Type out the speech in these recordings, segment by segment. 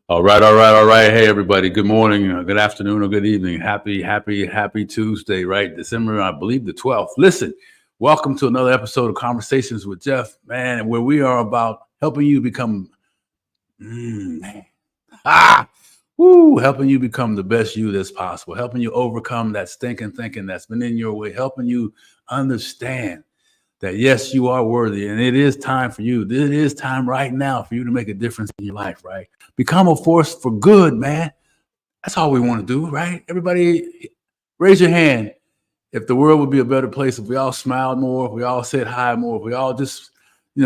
All right, all right, all right. Hey, everybody. Good morning, good afternoon, or good evening. Happy Tuesday, right? December, I believe, the 12th. Listen, welcome to another episode of Conversations with Geoff, man, where we are about helping you become, man, ah, helping you become the best you that's possible, helping you overcome that stinking thinking that's been in your way, helping you understand that yes, you are worthy, and it is time for you. It is time right now for you to make a difference in your life, right? Become a force for good, man. That's all we want to do, right? Everybody, raise your hand if the world would be a better place if we all smiled more, if we all said hi more, if we all just,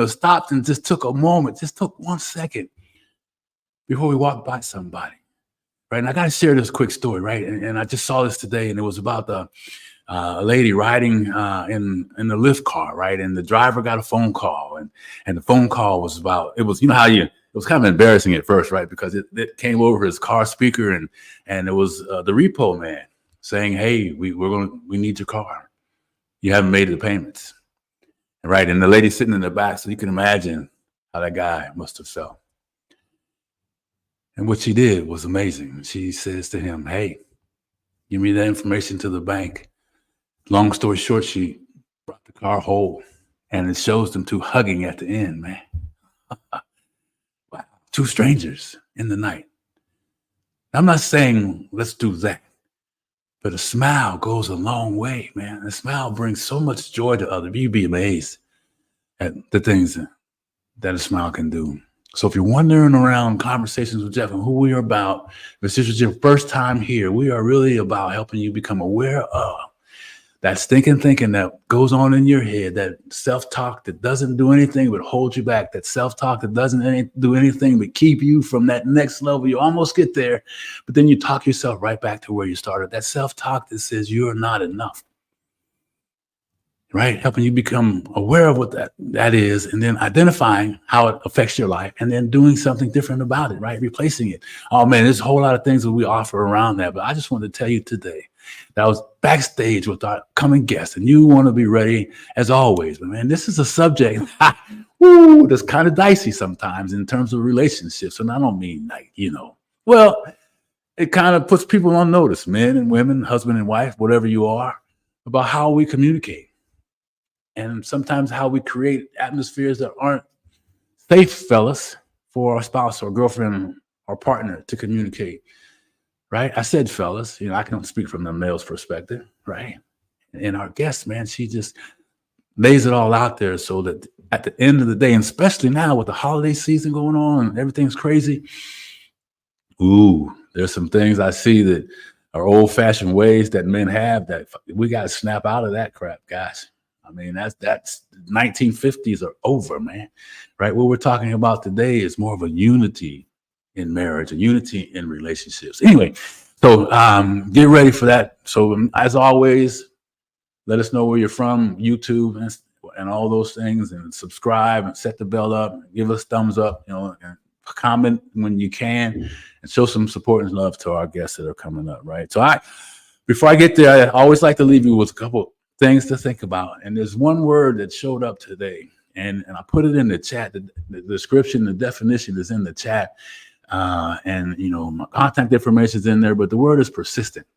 stopped and just took a moment, just took 1 second before we walked by somebody, right? And I got to share this quick story, right? And I just saw this today, and it was about a lady riding in the lift car, right? And the driver got a phone call, and the phone call was about, it was, it was kind of embarrassing at first, right? Because it came over his car speaker, and it was the repo man saying, "Hey, we need your car. You haven't made the payments." Right? And the lady sitting in the back, so you can imagine how that guy must have felt. And what she did was amazing. She says to him, "Hey, give me that information to the bank." Long story short, she brought the car whole, and it shows them two hugging at the end, man. Wow. Two strangers in the night. I'm not saying let's do that, but a smile goes a long way, man. A smile brings so much joy to others. You'd be amazed at the things that a smile can do. So if you're wandering around Conversations with Geoff and who we are about, if this is your first time here, we are really about helping you become aware of that stinking thinking that goes on in your head, that self-talk that doesn't do anything but hold you back, that self-talk that doesn't do anything but keep you from that next level. You almost get there, but then you talk yourself right back to where you started. That self-talk that says you're not enough, right? Helping you become aware of what that is, and then identifying how it affects your life, and then doing something different about it, right? Replacing it. Oh man, there's a whole lot of things that we offer around that, but I just wanted to tell you today that I was backstage with our coming guest, and you want to be ready as always. But man, this is a subject that's kind of dicey sometimes in terms of relationships. And I don't mean well, it kind of puts people on notice, men and women, husband and wife, whatever you are, about how we communicate. And sometimes how we create atmospheres that aren't safe, fellas, for our spouse or girlfriend or partner to communicate. Right? I said fellas, I can speak from the male's perspective, right? And our guest, man, she just lays it all out there so that at the end of the day, and especially now with the holiday season going on and everything's crazy, there's some things I see that are old-fashioned ways that men have that we got to snap out of that crap, guys. I mean, that's 1950s are over, man, right? What we're talking about today is more of a unity in marriage, a unity in relationships. Anyway, so get ready for that. So as always, let us know where you're from, YouTube and all those things, and subscribe and set the bell up, give us thumbs up, and comment when you can, and show some support and love to our guests that are coming up, right? So before I get there, I always like to leave you with a couple things to think about. And there's one word that showed up today, and I put it in the chat. The description, the definition is in the chat. And my contact information is in there, but the word is persistent.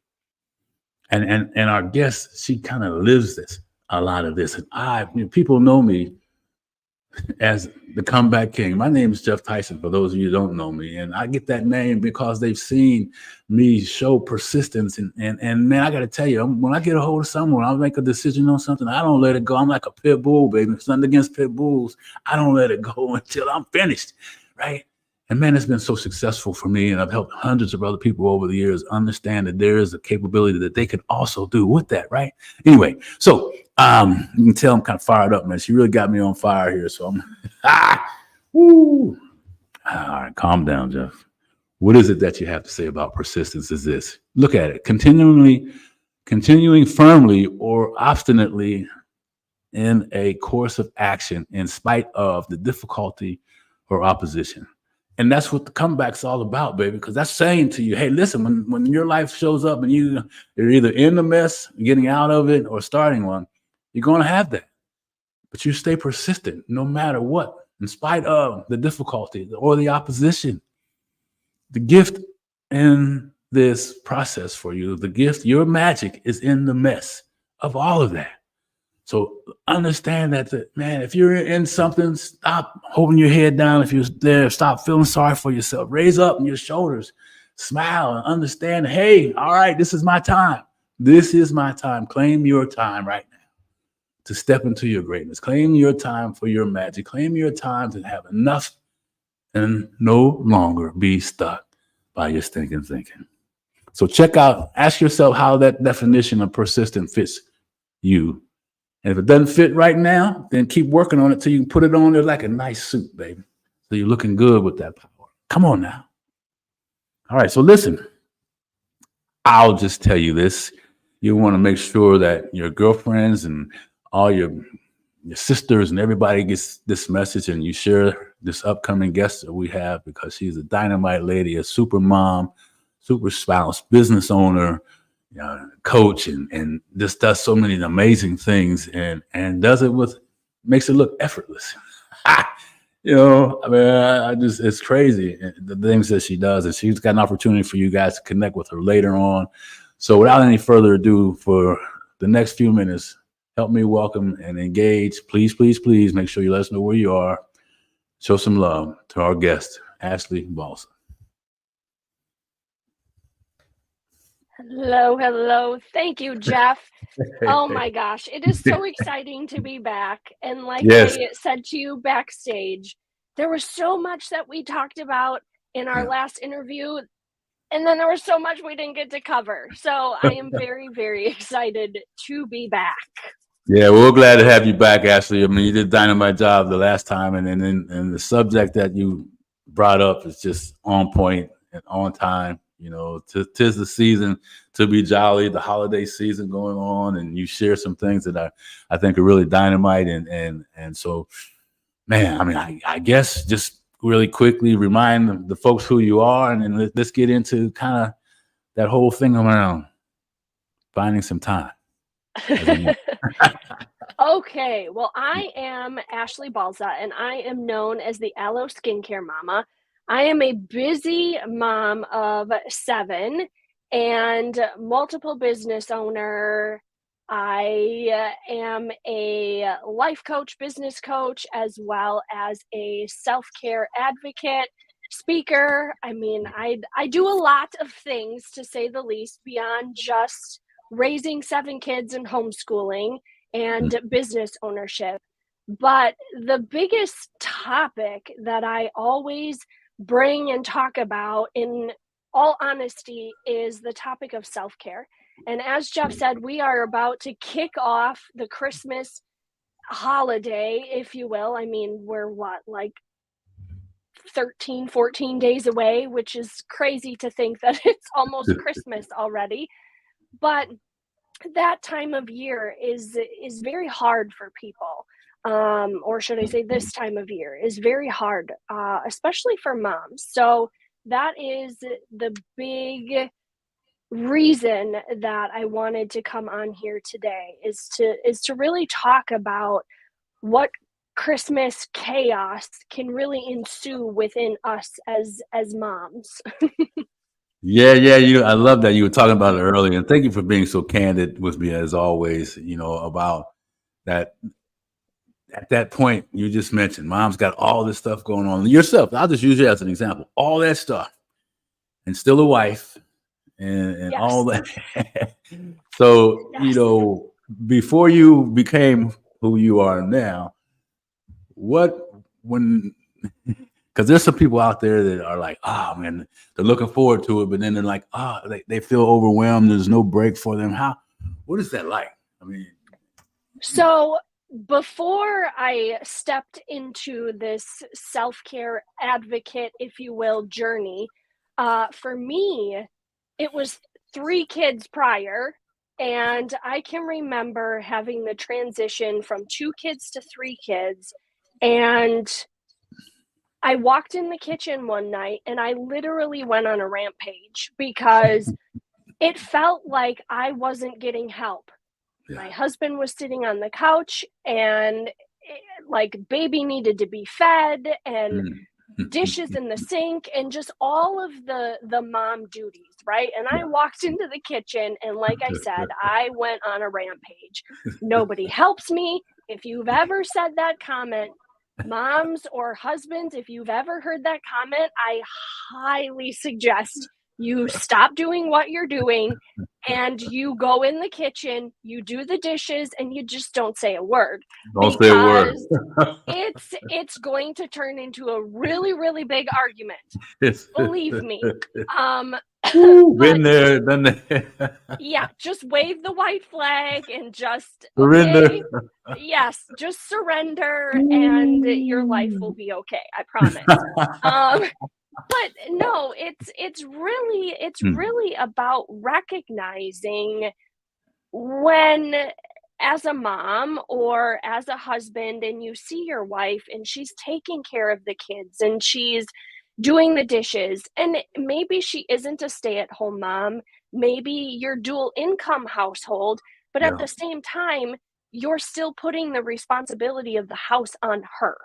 And our guest, she kind of lives a lot of this. And people know me as the comeback king. My name is Geoff Tyson, for those of you who don't know me. And I get that name because they've seen me show persistence. And man, I got to tell you, when I get a hold of someone, I'll make a decision on something. I don't let it go. I'm like a pit bull, baby. It's nothing against pit bulls. I don't let it go until I'm finished, right? And man, it's been so successful for me, and I've helped hundreds of other people over the years understand that there is a capability that they can also do with that, right? Anyway, so you can tell I'm kind of fired up, man. She really got me on fire here, so I'm all right, calm down, Geoff. What is it that you have to say about persistence? Is this? Look at it. Continuing firmly or obstinately in a course of action in spite of the difficulty or opposition. And that's what the comeback's all about, baby, because that's saying to you, hey, listen, when your life shows up and you're either in the mess, getting out of it, or starting one, you're going to have that. But you stay persistent no matter what, in spite of the difficulty or the opposition. The gift in this process for you, the gift, your magic is in the mess of all of that. So understand that, man, if you're in something, stop holding your head down. If you're there, stop feeling sorry for yourself. Raise up your shoulders, smile, and understand, hey, all right, this is my time. This is my time. Claim your time right now to step into your greatness. Claim your time for your magic. Claim your time to have enough and no longer be stuck by your stinking thinking. So ask yourself how that definition of persistent fits you. And if it doesn't fit right now, then keep working on it till you can put it on there like a nice suit, baby. So you're looking good with that power. Come on now. All right, so listen, I'll just tell you this. You want to make sure that your girlfriends and all your sisters and everybody gets this message, and you share this upcoming guest that we have, because she's a dynamite lady, a super mom, super spouse, business owner, coach, and just does so many amazing things, and does it makes it look effortless. I mean, it's crazy the things that she does, and she's got an opportunity for you guys to connect with her later on. So without any further ado, for the next few minutes, help me welcome and engage. Please, please, please make sure you let us know where you are. Show some love to our guest, Ashly Balza. Hello, hello. Thank you, Geoff. Oh my gosh, it is so exciting to be back. And like Yes. I said to you backstage, there was so much that we talked about in our last interview, and then there was so much we didn't get to cover. So I am very, very excited to be back. Yeah, we're glad to have you back, Ashly. I mean, you did a dynamite job the last time, and the subject that you brought up is just on point and on time. Tis the season to be jolly, the holiday season going on, and you share some things that I think are really dynamite, and so, man, I mean, I guess just really quickly remind the folks who you are, and then let's get into kind of that whole thing around finding some time. Okay, well, I am Ashly Balza, and I am known as the Aloe Skincare Mama. I am a busy mom of 7 and multiple business owner. I am a life coach, business coach, as well as a self-care advocate, speaker. I mean, I do a lot of things, to say the least, beyond just raising 7 kids and homeschooling and business ownership. But the biggest topic that I always bring and talk about, in all honesty, is the topic of self-care. And as Geoff said, we are about to kick off the Christmas holiday, if you will. I mean, we're like 13, 14 days away, which is crazy to think that it's almost Christmas already. But that time of year is very hard for people, or should I say this time of year is very hard, especially for moms. So that is the big reason that I wanted to come on here today, is to really talk about what Christmas chaos can really ensue within us as moms. Yeah, I love that you were talking about it earlier, and thank you for being so candid with me as always. About that. At that point you just mentioned, mom's got all this stuff going on yourself. I'll just use you as an example. All that stuff, and still a wife, and Yes. all that. So Yes. before you became who you are now, because there's some people out there that are like, oh man, they're looking forward to it, but then they're like, they feel overwhelmed. There's no break for them. What is that like? I mean, so before I stepped into this self-care advocate, if you will, journey, for me, it was 3 kids prior. And I can remember having the transition from 2 kids to 3 kids. And I walked in the kitchen one night and I literally went on a rampage, because it felt like I wasn't getting help. yeah. My husband was sitting on the couch, and like baby needed to be fed, and dishes in the sink, and just all of the mom duties, right? And I walked into the kitchen, and like I said, I went on a rampage. Nobody helps me. If you've ever said that comment, moms or husbands, if you've ever heard that comment, I highly suggest you stop doing what you're doing and you go in the kitchen, you do the dishes, and you just don't say a word. Don't say a word. It's going to turn into a really, really big argument. Believe me. Been there, done that. Yeah, just wave the white flag and just Surrender. yes, just surrender, and your life will be okay. I promise. But no, it's really about recognizing when, as a mom or as a husband, and you see your wife and she's taking care of the kids and she's doing the dishes, and maybe she isn't a stay-at-home mom, maybe you're dual income household, but at the same time you're still putting the responsibility of the house on her.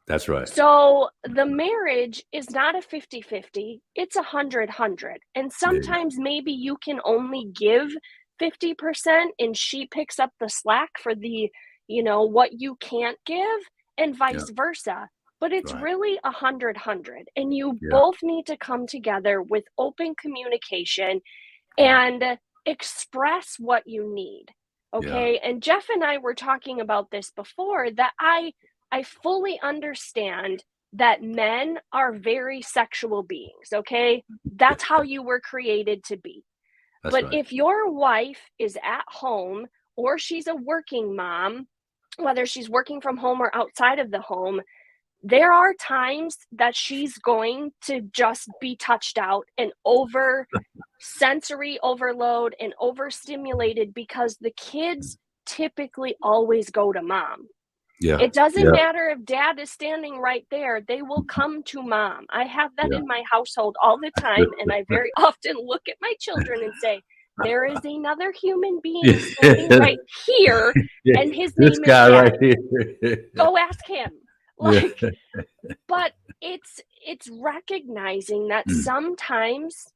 That's right. So the marriage is not a 50-50, it's 100-100. And sometimes maybe you can only give 50% and she picks up the slack for the, what you can't give, and vice versa. But it's really 100-100. And you both need to come together with open communication and express what you need. Okay. And Geoff and I were talking about this before, that I fully understand that men are very sexual beings, okay? That's how you were created to be. But if your wife is at home or she's a working mom, whether she's working from home or outside of the home, there are times that she's going to just be touched out and over sensory overload and overstimulated, because the kids typically always go to mom. It doesn't matter if dad is standing right there, they will come to mom. I have that in my household all the time, and I very often look at my children and say, there is another human being standing right here, and his name is guy Dad. right here. Go ask him. But it's recognizing that sometimes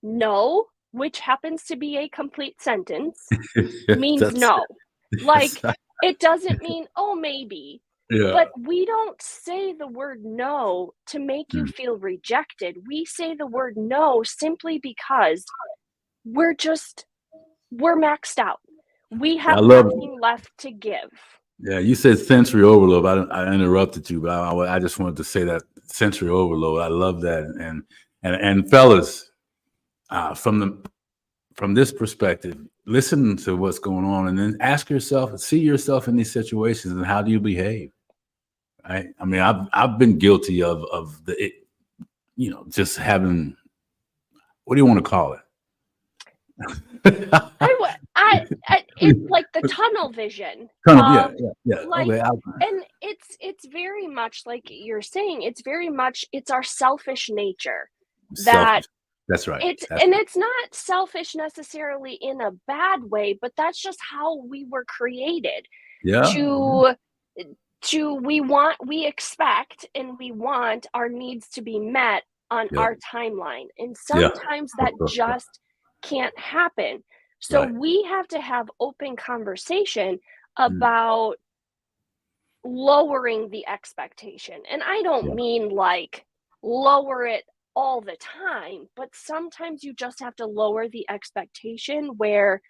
no, which happens to be a complete sentence, means no. It doesn't mean, oh, maybe. But we don't say the word no to make you feel rejected. We say the word no simply because we're maxed out. We have nothing left to give. Yeah, you said sensory overload. I interrupted you, but I just wanted to say that sensory overload. I love that. And fellas, from this perspective, listen to what's going on, and then ask yourself, see yourself in these situations, and how do you behave? Right? I mean, I've been guilty of just having, what do you want to call it? It's like the tunnel vision. Yeah. And it's very much like you're saying. It's our selfish nature. That's right. It's not selfish necessarily in a bad way, but that's just how we were created. We expect and we want our needs to be met on our timeline, and sometimes that just can't happen. So we have to have open conversation about lowering the expectation. And I don't mean like lower it all the time, but sometimes you just have to lower the expectation where,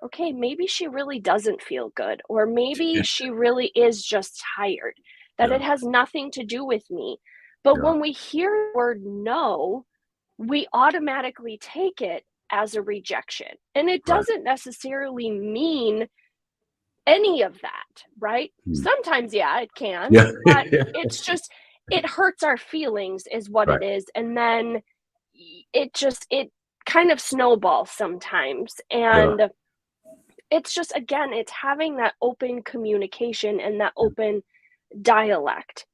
okay, maybe she really doesn't feel good, or maybe she really is just tired, that it has nothing to do with me. But when we hear the word no, we automatically take it as a rejection. And it doesn't necessarily mean any of that, right? Sometimes, it can, but it's just, it hurts our feelings is what it is. And then it kind of snowballs sometimes. And it's just, again, it's having that open communication and that open dialect,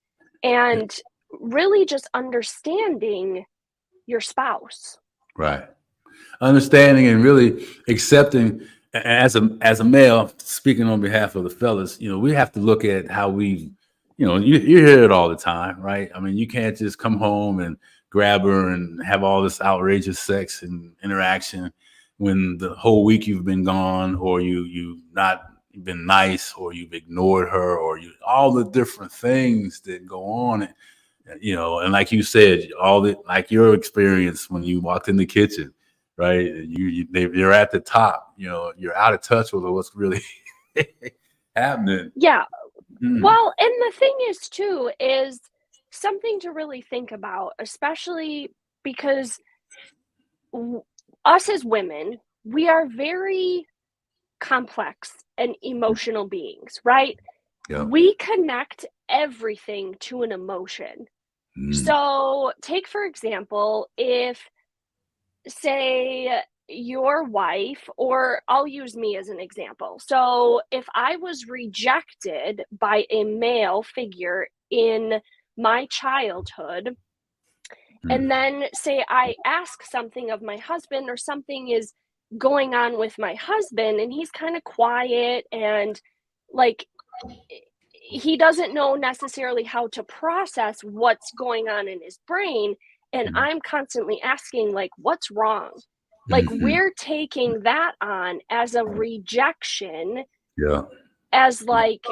and really just understanding your spouse. Right. Understanding and really accepting, as a male, speaking on behalf of the fellas, we have to look at how we you hear it all the time, right? I mean, you can't just come home and grab her and have all this outrageous sex and interaction when the whole week you've been gone, or you've not been nice, or you've ignored her, or you all the different things that go on. And like you said, all the like your experience when you walked in the kitchen, right? You're at the top. You're out of touch with what's really happening. Yeah. Mm, Well, and the thing is too is something to really think about, especially because us as women, we are very complex and emotional beings, right? yeah. We connect everything to an emotion. Mm, So, take for example, if, say, your wife, or I'll use me as an example. So, if I was rejected by a male figure in my childhood, and mm, then say I ask something of my husband, or something is going on with my husband and he's kind of quiet, and like he doesn't know necessarily how to process what's going on in his brain, and mm, I'm constantly asking like what's wrong, like mhm. we're taking that on as a rejection, Yeah. as like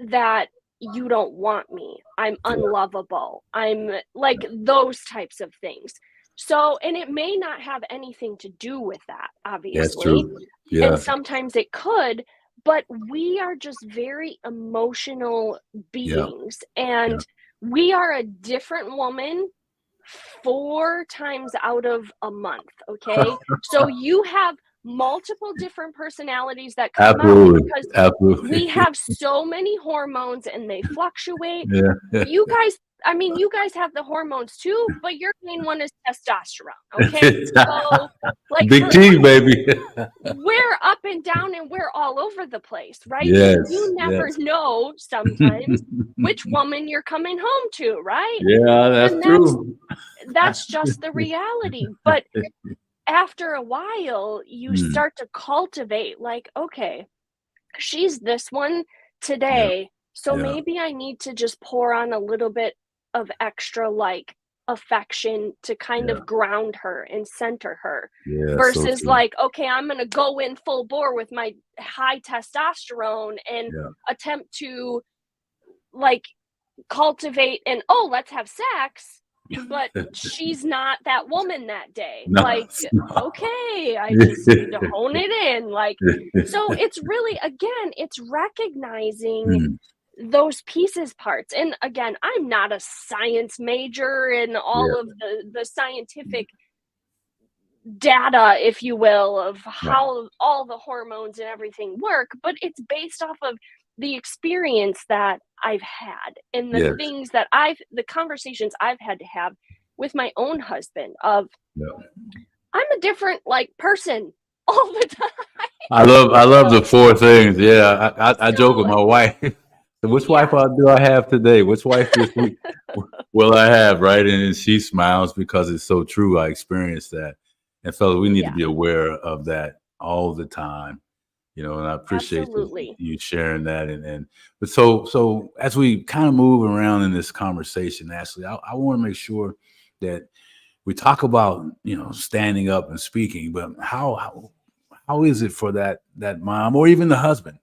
that you don't want me, I'm Yeah. unlovable, I'm like those types of things. So, and it may not have anything to do with that, That's obviously, true. and Yeah. sometimes it could, but we are just very emotional Yeah. beings, Yeah. and we are a different woman 4 times out of a month, okay? So you have multiple different personalities that come out Absolutely. because we Absolutely. have so many hormones and they fluctuate. Yeah. You guys, I mean, you guys have the hormones too, but your main one is testosterone, okay? So, like Big for T, us, baby. we're up and down and we're all over the place, right? So Yes. you never Yes. know sometimes which woman you're coming home to, right? Yeah, that's And true. that's just the reality. But after a while, you Mm, start to cultivate, like, okay, she's this one yeah. today, so Yeah. maybe I need to just pour on a little bit of extra, like, affection to kind Yeah. of ground her and center her, Yeah. So versus true. like, okay, I'm gonna go in full bore with my high testosterone and Yeah. attempt to, like, cultivate and, oh, let's have sex, but she's not that woman that day. No. Like, okay, I just need to No. hone it in. Like, so it's really, again, it's recognizing Mm, those pieces parts. And again, I'm not a science major and yeah. all of the scientific data, if you will, of Right. how all the hormones and everything work, but it's based off of the experience that I've had and the Yes. things that the conversations I've had to have with my own husband of Yeah. I'm a different like person all the time. I love the So, four things. Yeah. I joke with so my wife. So which wife yeah, do I have today? Which wife this week will I have? Right. And she smiles because it's so true. I experienced that. And fellas, we need to yeah, be aware of that all the time. And I appreciate absolutely. you sharing that. But so as we kind of move around in this conversation, Ashley, I want to make sure that we talk about, standing up and speaking, but how is it for that mom or even the husband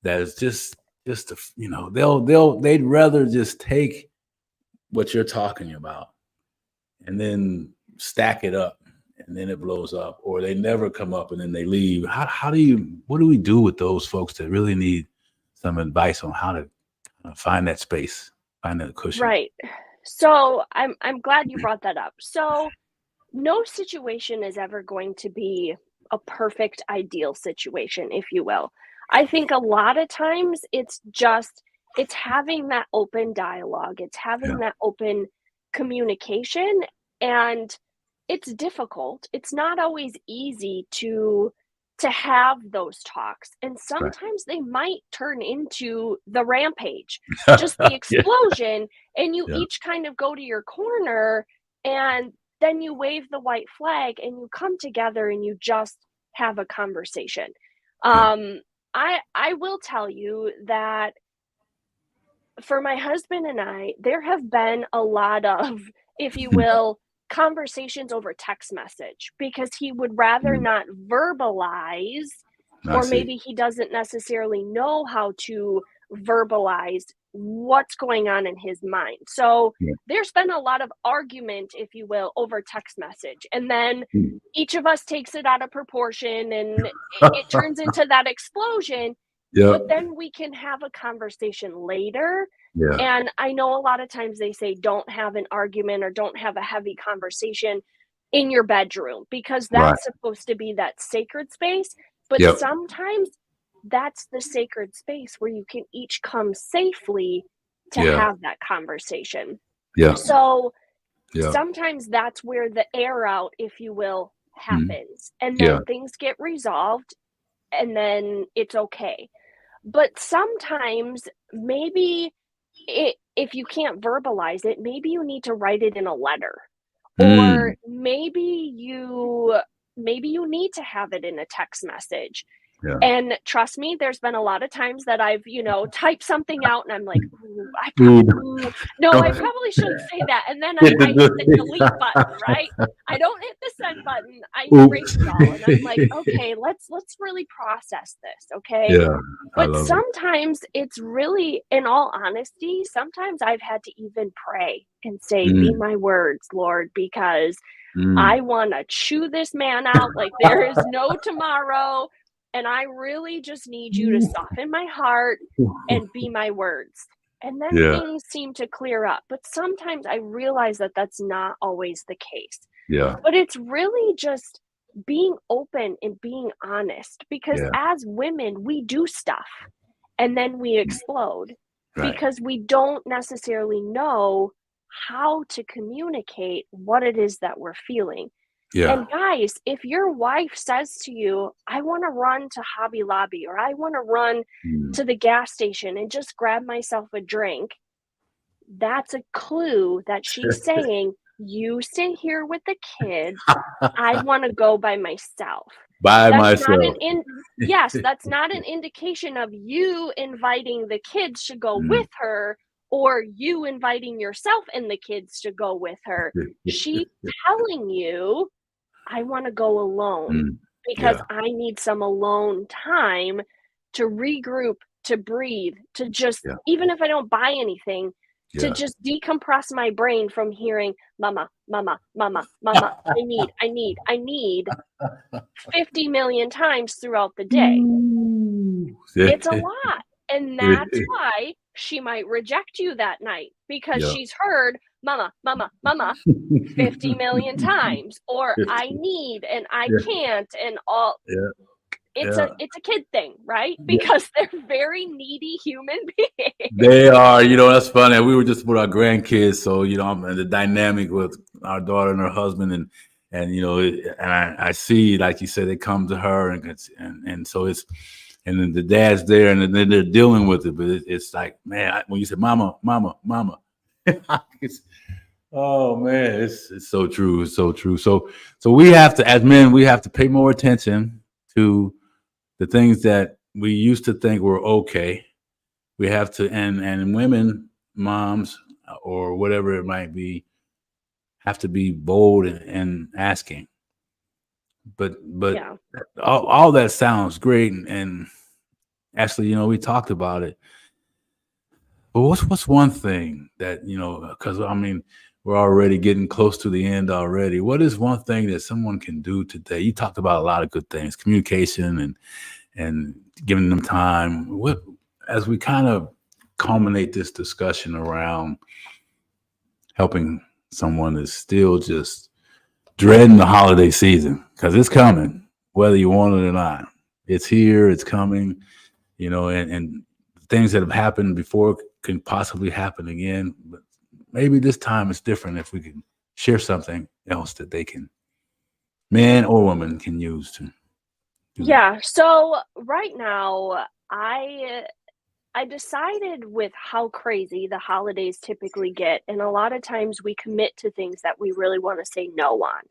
that is just they'd rather just take what you're talking about and then stack it up and then it blows up, or they never come up and then they leave. What do we do with those folks that really need some advice on how to find that space, find that cushion? Right. So I'm glad you brought that up. So no situation is ever going to be a perfect ideal situation, if you will. I think a lot of times it's having that open dialogue, it's Yeah. having that open communication, and it's difficult. It's not always easy to have those talks, and Right. sometimes they might turn into the rampage, just the Yeah. explosion, and you Yeah. each kind of go to your corner, and then you wave the white flag and you come together and you just have a conversation. Yeah. Um, I will tell you that for my husband and I, there have been a lot of, if you will, conversations over text message because he would rather Mm, not verbalize, I or see. maybe he doesn't necessarily know how to verbalize what's going on in his mind. So Yeah. there's been a lot of argument, if you will, over text message. And then Mm. each of us takes it out of proportion and it turns into that explosion. But Yep. then we can have a conversation later. Yeah. And I know a lot of times they say don't have an argument or don't have a heavy conversation in your bedroom because Right. that's supposed to be that sacred space. But Yep. sometimes that's the sacred space where you can each come safely to Yeah. have that conversation. Yeah. So Yeah. sometimes that's where the air out, if you will, Mm. happens. And Yeah. then things get resolved and then it's okay. But sometimes maybe if you can't verbalize it, maybe you need to write it in a letter. Or Mm. maybe you need to have it in a text message. Yeah. And trust me, there's been a lot of times that I've, typed something out and I'm like, "Ooh, Ooh. no, I Don't probably shouldn't say that." And then I hit the I hit the delete good. button, right? I don't hit the send button. I erase Oops. it all and I'm like, "Okay, let's really process this, okay?" Yeah. I But love it. sometimes it's really, in all honesty, sometimes I've had to even pray and say, "Be Mm. my words, Lord, because Mm. I wanna chew this man out like there is no tomorrow, and I really just need you to soften my heart and be my words." And then Yeah. things seem to clear up, but sometimes I realize that that's not always the case. Yeah. But it's really just being open and being honest because Yeah. as women, we do stuff and then we Mm. explode Right. because we don't necessarily know how to communicate what it is that we're feeling. Yeah. And guys, if your wife says to you, "I want to run to Hobby Lobby or I want to run Mm. to the gas station and just grab myself a drink," that's a clue that she's saying, "You stay here with the kids. I want to go by myself." By That's not myself. an in Yes, that's not an indication of you inviting the kids to go Mm. with her or you inviting yourself and the kids to go with her. She's telling you, "I wanna go alone Mm. because Yeah. I need some alone time to regroup, to breathe, to just Yeah. even if I don't buy anything, to Yeah. just decompress my brain from hearing, 'Mama, mama, mama, mama, I need' 50 million times throughout the day." Ooh. It's a lot, and that's why she might reject you that night because Yeah. she's heard, "Mama, mama, mama" 50 million times, or "I need" and "I Yeah. can't" and all. Yeah. It's a Yeah. it's a kid thing, right? Yeah. Because they're very needy human beings. They are, that's funny. We were just with our grandkids, so and the dynamic with our daughter and her husband, and I see, like you said, they come to her, and so and then the dad's there, and then they're dealing with it, but it's like, man, when you say "mama, mama, mama," it's, oh man, it's so true, it's so true. So we have to, as men, we have to pay more attention to the things that we used to think were okay. We have to, and women, moms, or whatever it might be, have to be bold and asking. But Yeah. all that sounds great, and actually, we talked about it. But what's one thing that because I mean, we're already getting close to the end already. What is one thing that someone can do today? You talked about a lot of good things, communication and giving them time. What, as we kind of culminate this discussion around helping someone that's still just dreading the holiday season because it's coming, whether you want it or not. It's here, it's coming, and things that have happened before can possibly happen again. But maybe this time it's different if we can share something else that they can, man or woman, can use to do that. Yeah, so right now, I decided with how crazy the holidays typically get, and a lot of times we commit to things that we really wanna say no on.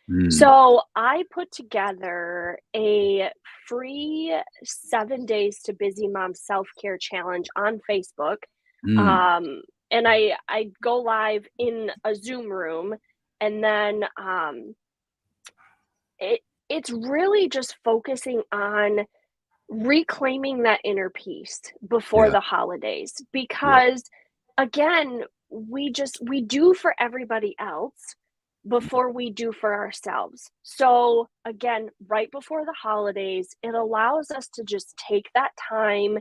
Mm, So I put together a free 7 days to busy mom self-care challenge on Facebook. Mm. And I go live in a Zoom room, and then it it's really just focusing on reclaiming that inner peace before Yeah. the holidays, Yeah. because again, we do for everybody else before we do for ourselves. So again, right before the holidays, it allows us to just take that time,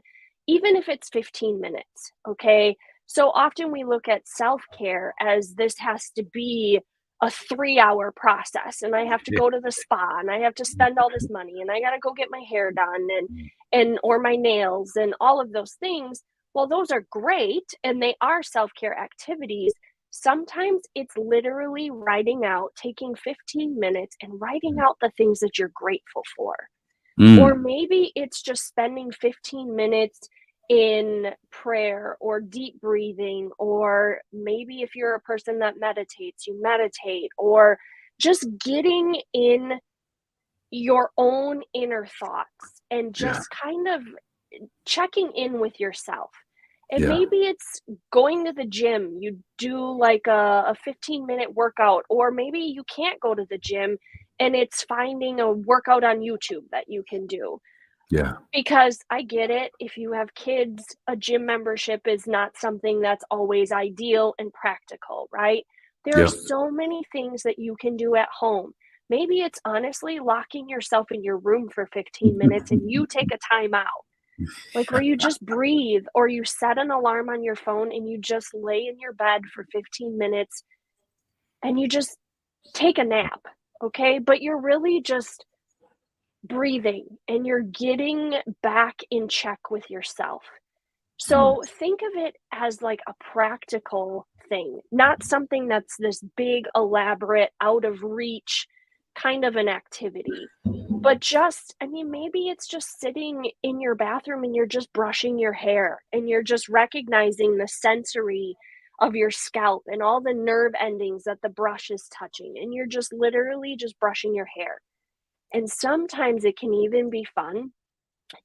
even if it's 15 minutes. Okay, so often we look at self-care as this has to be a 3-hour process, and I have to Yeah. go to the spa, and I have to spend all this money, and I got to go get my hair done, and or my nails and all of those things. Well, those are great and they are self-care activities. Sometimes it's literally writing out, taking 15 minutes and writing out the things that you're grateful for. Or Mm. maybe it's just spending 15 minutes in prayer or deep breathing, or maybe if you're a person that meditates, you meditate, or just getting in your own inner thoughts and Yeah. just kind of checking in with yourself. And Yeah. maybe it's going to the gym. You do like a 15-minute workout, or maybe you can't go to the gym and it's finding a workout on YouTube that you can do. Yeah. Because I get it, if you have kids, a gym membership is not something that's always ideal and practical, right? There are Yeah. so many things that you can do at home. Maybe it's honestly locking yourself in your room for 15 minutes and you take a time out, like where you just breathe, or you set an alarm on your phone and you just lay in your bed for 15 minutes and you just take a nap, okay? But you're really just breathing and you're getting back in check with yourself. Mm. So think of it as like a practical thing, not something that's this big, elaborate, out of reach kind of an activity. But just, I mean, maybe it's just sitting in your bathroom and you're just brushing your hair and you're just recognizing the sensory of your scalp and all the nerve endings that the brush is touching. And you're just literally just brushing your hair. And sometimes it can even be fun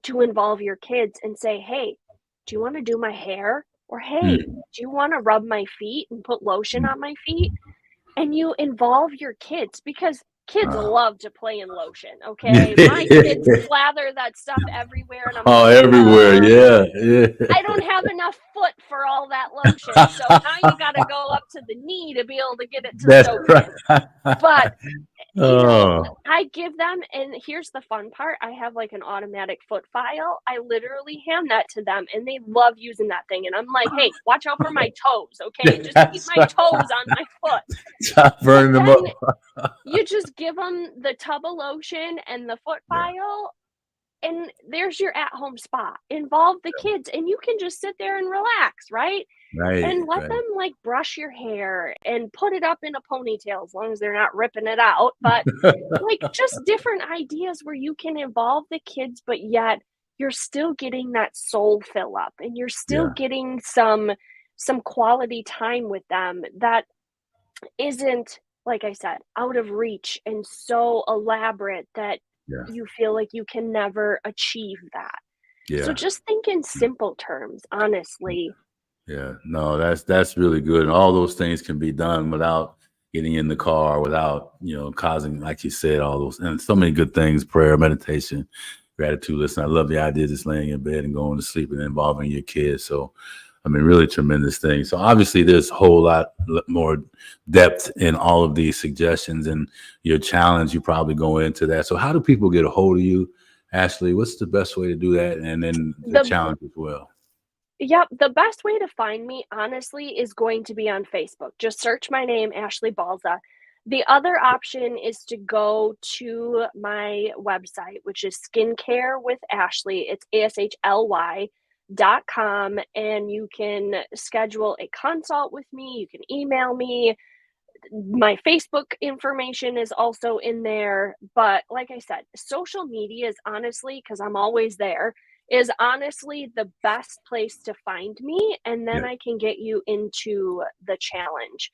to involve your kids and say, "Hey, do you want to do my hair?" Or, "Hey, Mm. do you want to rub my feet and put lotion Mm. on my feet?" And you involve your kids, because kids Uh, love to play in lotion, okay? My kids slather that stuff everywhere, and I'm oh, like, everywhere. Yeah. I don't have enough foot for all that lotion. So Yeah. now you got to go up to the knee to be able to get it to That's soak right. in. But Oh. I give them, and here's the fun part, I have, like, an automatic foot file. I literally hand that to them, and they love using that thing, and I'm like, "Hey, watch out for my toes, okay? Just keep That's my right. toes on my foot." Stop But burning them then up. you just give them the tub of lotion and the foot Yeah. file, and there's your at-home spa. Involve the kids, and you can just sit there and relax, right? Right. And let Right. them, like, brush your hair and put it up in a ponytail, as long as they're not ripping it out, but like just different ideas where you can involve the kids, but yet you're still getting that soul fill up and you're still Yeah. getting some quality time with them that isn't, like I said, out of reach and so elaborate that Yeah. you feel like you can never achieve that. So Yeah. just think in simple terms, honestly. Yeah, no, that's really good. And all those things can be done without getting in the car, without, causing, like you said, all those and so many good things, prayer, meditation, gratitude. Listen, I love the idea of just laying in bed and going to sleep and involving your kids. So, I mean, really tremendous thing. So obviously there's a whole lot more depth in all of these suggestions and your challenge. You probably go into that. So how do people get a hold of you, Ashly? What's the best way to do that? And then the The challenge as well. Yep, the best way to find me, honestly, is going to be on Facebook. Just search my name, Ashly Balza. The other option is to go to my website, which is Skincare with Ashly. It's ASHLY.com, and you can schedule a consult with me. You can email me. My Facebook information is also in there. But like I said, social media is honestly, because I'm always there, is honestly the best place to find me. And then Yeah. I can get you into the challenge,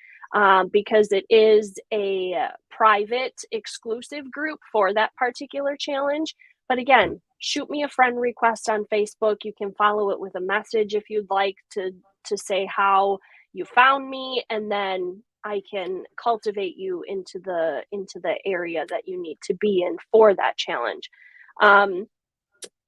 because it is a private, exclusive group for that particular challenge. But again, shoot me a friend request on Facebook. You can follow it with a message if you'd like to to say how you found me, and then I can cultivate you into the area that you need to be in for that challenge. Um,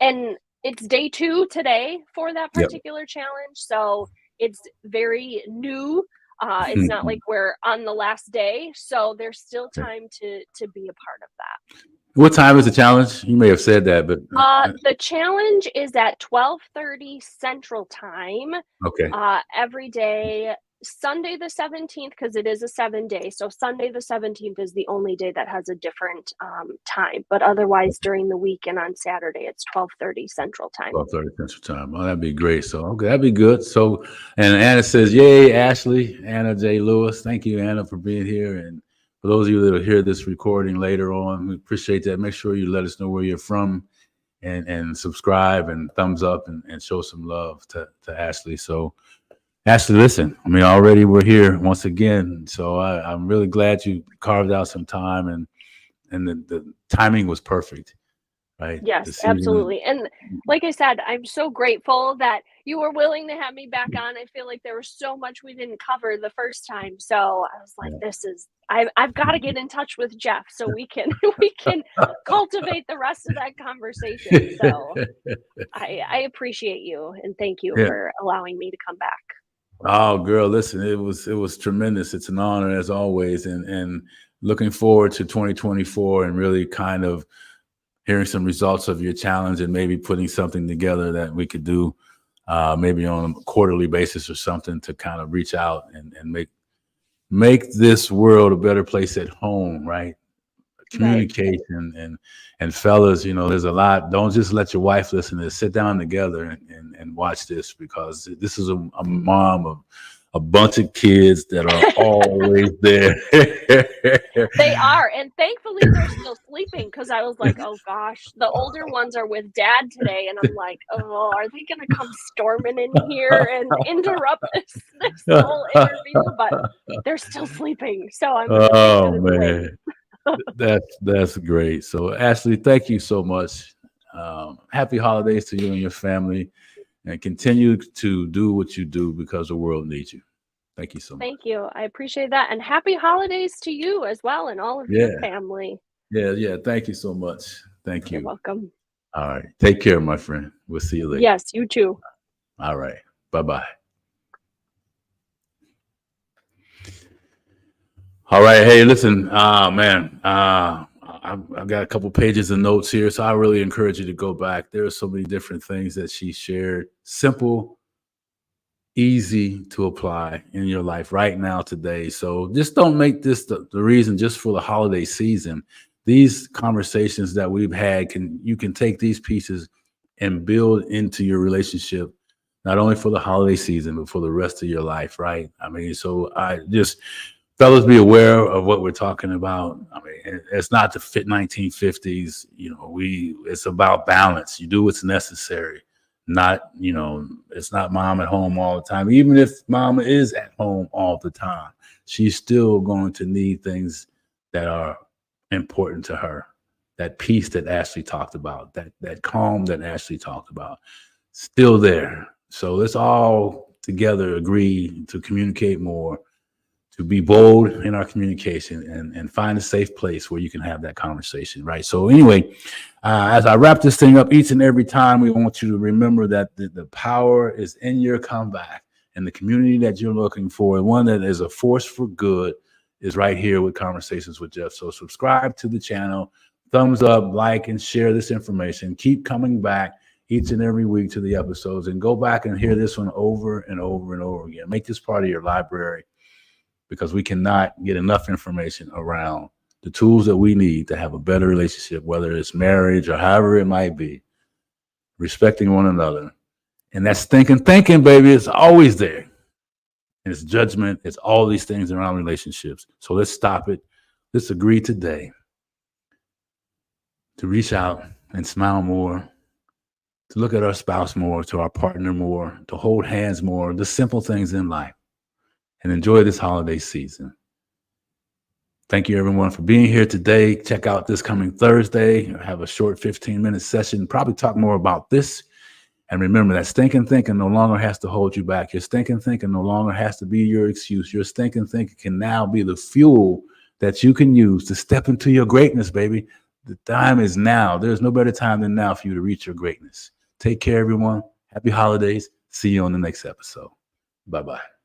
and it's day 2 today for that Yep. particular challenge, so it's very new. It's not like we're on the last day, so there's still time to be a part of that. What time is the challenge? You may have said that, but The challenge is at 12:30 Central Time, okay. every day. Sunday the 17th, because it is a 7-day. So Sunday the 17th is the only day that has a different time. But otherwise, during the week and on Saturday, it's 12:30 Central Time. 12:30 Central Time. Oh, that'd be great. So, okay, that'd be good. So, and Anna says, "Yay, Ashley, Anna J. Lewis. Thank you, Anna, for being here." And for those of you that will hear this recording later on, we appreciate that. Make sure you let us know where you're from, and subscribe and thumbs up and show some love to Ashley. So, Ashley, listen, I mean, already we're here once again. So I'm really glad you carved out some time, and the timing was perfect, right? Yes, absolutely. And like I said, I'm so grateful that you were willing to have me back on. I feel like there was so much we didn't cover the first time. So I was like, I've got to get in touch with Geoff so we can cultivate the rest of that conversation. So I appreciate you and thank you for allowing me to come back. Oh, girl, listen, it was tremendous. It's an honor as always, and looking forward to 2024 and really kind of hearing some results of your challenge and maybe putting something together that we could do maybe on a quarterly basis or something to kind of reach out and make this world a better place at home, right? Communication and fellas, you know, there's a lot. Don't just let your wife listen to this. Sit down together and watch this, because this is a mom of a bunch of kids that are always there. They are, and thankfully they're still sleeping, because I was like, oh gosh, the older ones are with dad today, and I'm like, oh, are they gonna come storming in here and interrupt this whole interview? But they're still sleeping, so I'm really Oh excited to wait. man, that's great. So Ashley, thank you so much. Happy holidays to you and your family, and continue to do what you do, because the world needs you. Thank you so much. Thank you. I appreciate that, and happy holidays to you as well and all of your family. Yeah. Thank you so much. Thank you. You're welcome. All right. Take care, my friend. We'll see you later. Yes, you too. All right. Bye-bye. All right. Hey, listen, man, I've got a couple pages of notes here, so I really encourage you to go back. There are so many different things that she shared. Simple, easy to apply in your life right now, today. So just don't make this the reason just for the holiday season. These conversations that we've had, you can take these pieces and build into your relationship, not only for the holiday season, but for the rest of your life, right? I mean, so fellas, be aware of what we're talking about. I mean, it's not the 1950s. You know, it's about balance. You do what's necessary. Not, you know, it's not mom at home all the time. Even if mom is at home all the time, she's still going to need things that are important to her. That peace that Ashley talked about, that calm that Ashley talked about, still there. So let's all together agree to communicate more, to be bold in our communication, and find a safe place where you can have that conversation, right? So anyway, as I wrap this thing up, each and every time, we want you to remember that the power is in your comeback, and the community that you're looking for, and one that is a force for good, is right here with Conversations with Geoff. So subscribe to the channel, thumbs up, like, and share this information. Keep coming back each and every week to the episodes, and go back and hear this one over and over and over again. Make this part of your library, because we cannot get enough information around the tools that we need to have a better relationship, whether it's marriage or however it might be, respecting one another. And that's thinking, baby. It's always there. And it's judgment. It's all these things around relationships. So let's stop it. Let's agree today to reach out and smile more, to look at our spouse more, to our partner more, to hold hands more, the simple things in life, and enjoy this holiday season. Thank you, everyone, for being here today. Check out this coming Thursday. I have a short 15-minute session, probably talk more about this And remember that stinking thinking no longer has to hold you back. Your stinking thinking no longer has to be your excuse. Your stinking thinking can now be the fuel that you can use to step into your greatness, baby. The time is now. There's no better time than now for you to reach your greatness. Take care, everyone. Happy holidays. See you on the next episode. Bye-bye.